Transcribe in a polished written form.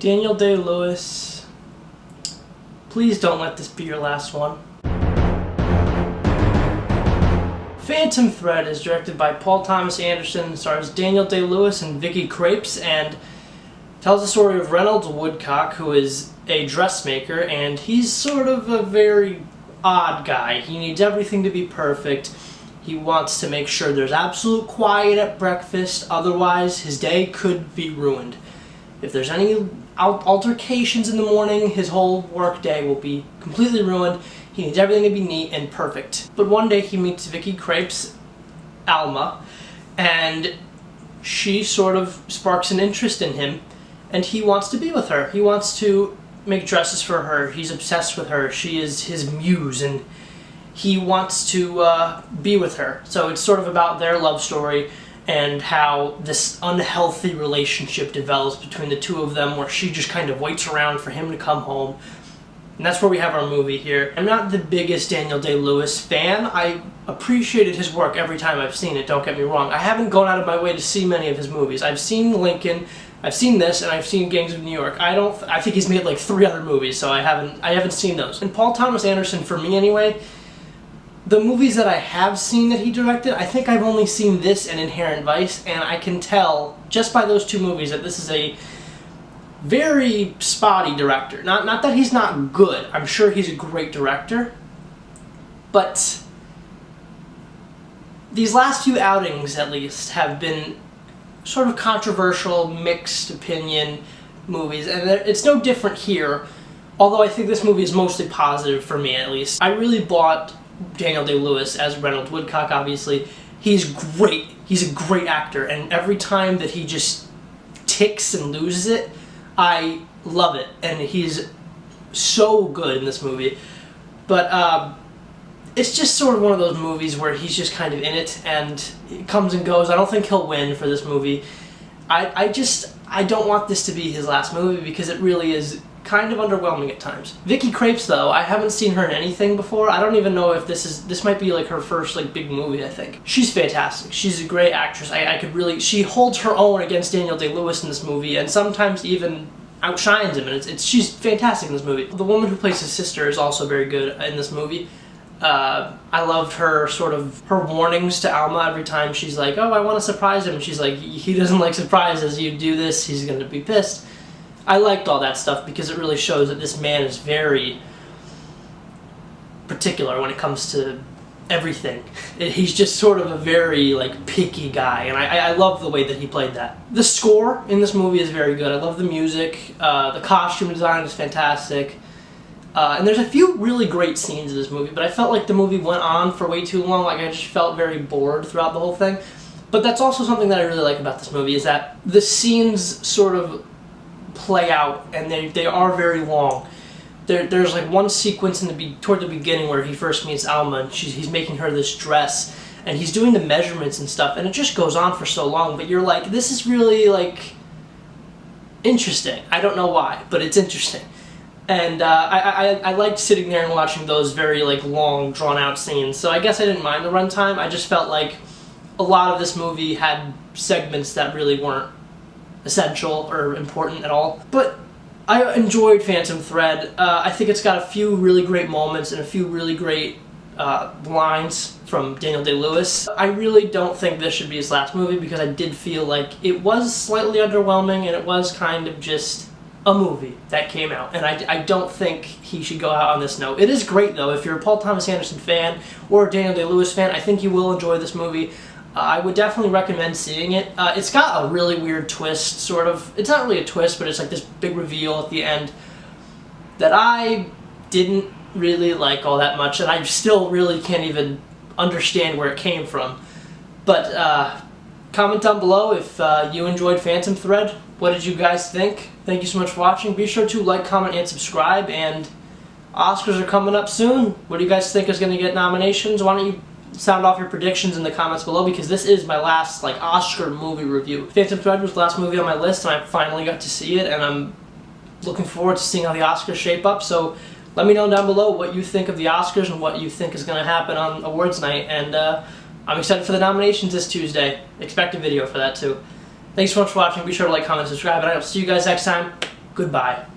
Daniel Day-Lewis, please don't let this be your last one. Phantom Thread is directed by Paul Thomas Anderson, stars Daniel Day-Lewis and Vicky Krieps, and tells the story of Reynolds Woodcock, who is a dressmaker, and he's sort of a very odd guy. He needs everything to be perfect. He wants to make sure there's absolute quiet at breakfast, otherwise his day could be ruined. If there's any altercations in the morning, his whole work day will be completely ruined. He needs everything to be neat and perfect. But one day he meets Vicky Krieps, Alma, and she sort of sparks an interest in him, and he wants to be with her. He wants to make dresses for her. He's obsessed with her. She is his muse, and he wants to be with her. So it's sort of about their love story and how this unhealthy relationship develops between the two of them, where she just kind of waits around for him to come home. And that's where we have our movie here. I'm not the biggest Daniel Day-Lewis fan. I appreciated his work every time I've seen it, don't get me wrong. I haven't gone out of my way to see many of his movies. I've seen Lincoln, I've seen this, and I've seen Gangs of New York. I think he's made like 3 other movies, so I haven't seen those. And Paul Thomas Anderson, for me anyway, the movies that I have seen that he directed, I think I've only seen this and Inherent Vice, and I can tell just by those 2 movies that this is a very spotty director. Not that he's not good. I'm sure he's a great director, but these last few outings, at least, have been sort of controversial, mixed opinion movies, and it's no different here, although I think this movie is mostly positive for me, at least. I really bought Daniel Day-Lewis as Reynolds Woodcock, obviously. He's great. He's a great actor, and every time that he just ticks and loses it, I love it, and he's so good in this movie. But it's just sort of one of those movies where he's just kind of in it, and it comes and goes. I don't think he'll win for this movie. I don't want this to be his last movie, because it really is kind of underwhelming at times. Vicky Krieps, though, I haven't seen her in anything before. I don't even know if this might be like her first like big movie, I think. She's fantastic. She's a great actress. She holds her own against Daniel Day-Lewis in this movie, and sometimes even outshines him, and she's fantastic in this movie. The woman who plays his sister is also very good in this movie. I loved her warnings to Alma every time she's like, oh, I want to surprise him, and she's like, he doesn't like surprises, you do this, he's going to be pissed. I liked all that stuff because it really shows that this man is very particular when it comes to everything. He's just sort of a very like picky guy, and I love the way that he played that. The score in this movie is very good. I love the music. The costume design is fantastic. And there's a few really great scenes in this movie, but I felt like the movie went on for way too long. Like I just felt very bored throughout the whole thing. But that's also something that I really like about this movie, is that the scenes sort of play out, and they are very long. There's like one sequence toward the beginning where he first meets Alma, and he's making her this dress, and he's doing the measurements and stuff, and it just goes on for so long, but you're like, this is really like interesting. I don't know why, but it's interesting. And I liked sitting there and watching those very like long, drawn out scenes, so I guess I didn't mind the runtime. I just felt like a lot of this movie had segments that really weren't essential or important at all. But I enjoyed Phantom Thread. I think it's got a few really great moments and a few really great lines from Daniel Day-Lewis. I really don't think this should be his last movie, because I did feel like it was slightly underwhelming, and it was kind of just a movie that came out, and I don't think he should go out on this note. It is great, though. If you're a Paul Thomas Anderson fan or a Daniel Day-Lewis fan, I think you will enjoy this movie. I would definitely recommend seeing it. It's got a really weird twist, sort of. It's not really a twist, but it's like this big reveal at the end that I didn't really like all that much, and I still really can't even understand where it came from. But comment down below if you enjoyed Phantom Thread. What did you guys think? Thank you so much for watching. Be sure to like, comment, and subscribe, and Oscars are coming up soon. What do you guys think is going to get nominations? Why don't you sound off your predictions in the comments below, because this is my last like Oscar movie review. Phantom Thread was the last movie on my list, and I finally got to see it, and I'm looking forward to seeing how the Oscars shape up. So let me know down below what you think of the Oscars and what you think is going to happen on awards night, and I'm excited for the nominations this Tuesday. Expect a video for that too. Thanks so much for watching. Be sure to like, comment, subscribe, and I'll see you guys next time. Goodbye.